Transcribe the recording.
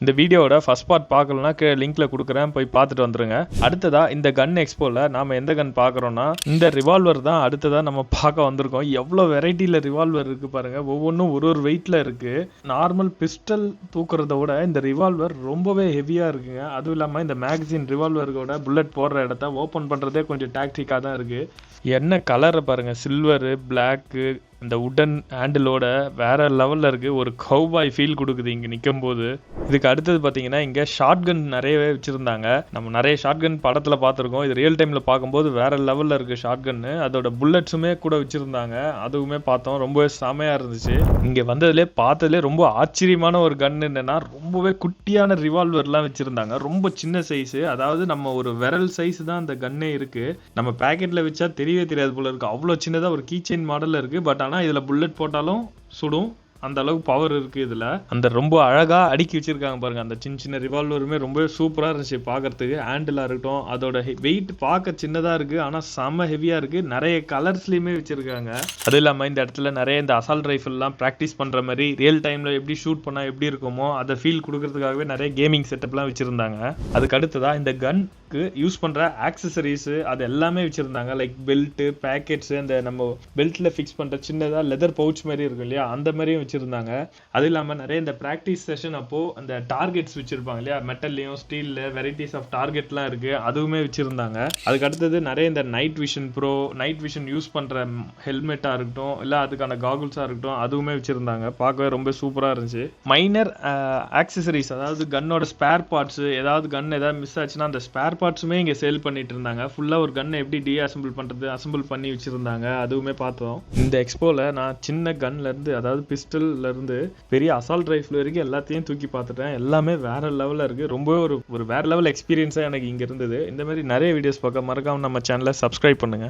இந்த வீடியோவோட first part பார்க்கலனா லிங்க்ல கொடுக்குறேன், போய் பார்த்துட்டு வந்துருங்க. அடுத்ததா இந்த கன் எக்ஸ்போல நாம எந்த கன் பார்க்குறோம்னா இந்த ரிவால்வர் தான் அடுத்ததா நம்ம பார்க்க வந்திருக்கோம். எவ்வளோ வெரைட்டியில் ரிவால்வர் இருக்கு பாருங்க, ஒவ்வொன்றும் ஒரு வெயிட்ல இருக்கு. நார்மல் பிஸ்டல் தூக்குறத விட இந்த ரிவால்வர் ரொம்பவே ஹெவியா இருக்குங்க. அதுவும் இல்லாமல் இந்த மேகசின் ரிவால்வரோட புல்லட் போடுற இடத்த ஓப்பன் பண்றதே கொஞ்சம் டாக்டிக்காக தான் இருக்கு. என்ன கலரை பாருங்க, சில்வரு, பிளாக்கு, இந்த உடன் ஹேண்டிலோட வேற லெவலில் இருக்குது. ஒரு கவ்பாய் ஃபீல் கொடுக்குது இங்கே நிற்கும் போது. இதுக்கு அடுத்தது பார்த்தீங்கன்னா இங்கே ஷார்ட் கன் நிறையவே வச்சுருந்தாங்க. நம்ம நிறைய ஷார்ட் கன் படத்தில் பார்த்துருக்கோம். இது ரியல் டைமில் பார்க்கும்போது வேற லெவலில் இருக்குது ஷார்ட் கன்னு. அதோட புல்லட்ஸுமே கூட வச்சுருந்தாங்க, அதுவுமே பார்த்தோம். ரொம்பவே செமையாக இருந்துச்சு. இங்கே பார்த்ததுலேயே ரொம்ப ஆச்சரியமான ஒரு கன் என்னென்னா, ரொம்பவே குட்டியான ரிவால்வர்லாம் வச்சுருந்தாங்க. ரொம்ப சின்ன சைஸு, அதாவது நம்ம ஒரு விரல் சைஸ் தான் அந்த கன்னே இருக்குது. நம்ம பேக்கெட்டில் வச்சா தெரியவே தெரியாது போல இருக்குது. அவ்வளோ சின்னதாக ஒரு கீ செயின் மாடலில் இருக்குது. பட் ஆனால் இதில் புல்லட் போட்டாலும் சுடும், அந்த அளவுக்கு பவர் இருக்கு. இதுல அந்த ரொம்ப அழகா அடுக்கி வச்சிருக்காங்க பாருங்க. அந்த சின்ன சின்ன ரிவால்வருமே ரொம்ப சூப்பரா இருந்துச்சு பார்க்கறதுக்கு. ஹேண்டிலா இருக்கட்டும், அதோட வெயிட் பார்க்க சின்னதா இருக்கு, ஆனா செம்ம ஹெவியா இருக்கு. நிறைய கலர்ஸ்லயுமே வச்சிருக்காங்க. அது இல்லாம இந்த இடத்துல நிறைய இந்த அசால்ட் ரைஃபிள் எல்லாம் பிராக்டிஸ் பண்ற மாதிரி ரியல் டைம்ல எப்படி ஷூட் பண்ணா எப்படி இருக்குமோ அதை ஃபீல் கொடுக்கறதுக்காகவே நிறைய கேமிங் செட்டப்லாம் வச்சிருந்தாங்க. அதுக்கு அடுத்ததா இந்த கன்க்கு யூஸ் பண்ற ஆக்சசரிஸ் அது எல்லாமே வச்சிருந்தாங்க. லைக் பெல்ட், பேக்கெட்ஸ், அந்த நம்ம பெல்ட்ல ஃபிக்ஸ் பண்ற சின்னதா லெதர் பவுச் மாதிரி இருக்கும் இல்லையா, அந்த மாதிரியும் வச்சிருந்தாங்க. அது இல்லாம நிறைய இந்த பிராக்டிஸ் செஷன் அப்போ அந்த டார்கெட்ஸ் வச்சிருப்பாங்க இல்லையா, மெட்டல்லையும் ஸ்டீல்ல வெரைட்டிஸ் ஆஃப் டார்கெட்லாம் இருக்கு, அதுவுமே வச்சிருந்தாங்க. அதுக்கு அடுத்தது நிறைய இந்த night Vision Pro, night vision use பண்ற ஹெல்மெட்டா இருக்கட்டும், இல்ல அதுக்கான காகுல்ஸா இருக்கட்டும், அதுவுமே வச்சிருந்தாங்க. பார்க்கவே ரொம்ப சூப்பரா இருந்துச்சு. மைனர் ஆக்சசரிஸ், அதாவது கன்னோட ஸ்பேர் பார்ட்ஸ், ஏதாவது கன் ஏதாவது மிஸ் ஆச்சுன்னா அந்த ஸ்பேர் பார்ட்ஸுமே இங்க சேல் பண்ணிட்டு இருந்தாங்க. ஃபுல்லா ஒரு கன்னை எப்படி டீஅசெம்பிள் பண்றது, அசெம்பிள் பண்ணி வச்சிருந்தாங்க, அதுவுமே பார்த்தோம். இந்த எக்ஸ்போல நான் சின்ன கன்ல இருந்து, அதாவது பிஸ்டல்ல இருந்து பெரிய அசால்ட் ரைஃபிள் வரைக்கும் எல்லாத்தையும் தூக்கி பார்த்துட்டேன். எல்லாமே வேற லெவல்ல இருக்கு. ரொம்ப ஒரு வேற லெவல் எக்ஸ்பீரியன்ஸா எனக்கு இங்க இருந்தது. இந்த மாதிரி நிறைய வீடியோஸ் பார்க்க மறக்காம நம்ம சேனலை சப்ஸ்கிரைப் பண்ணுங்க.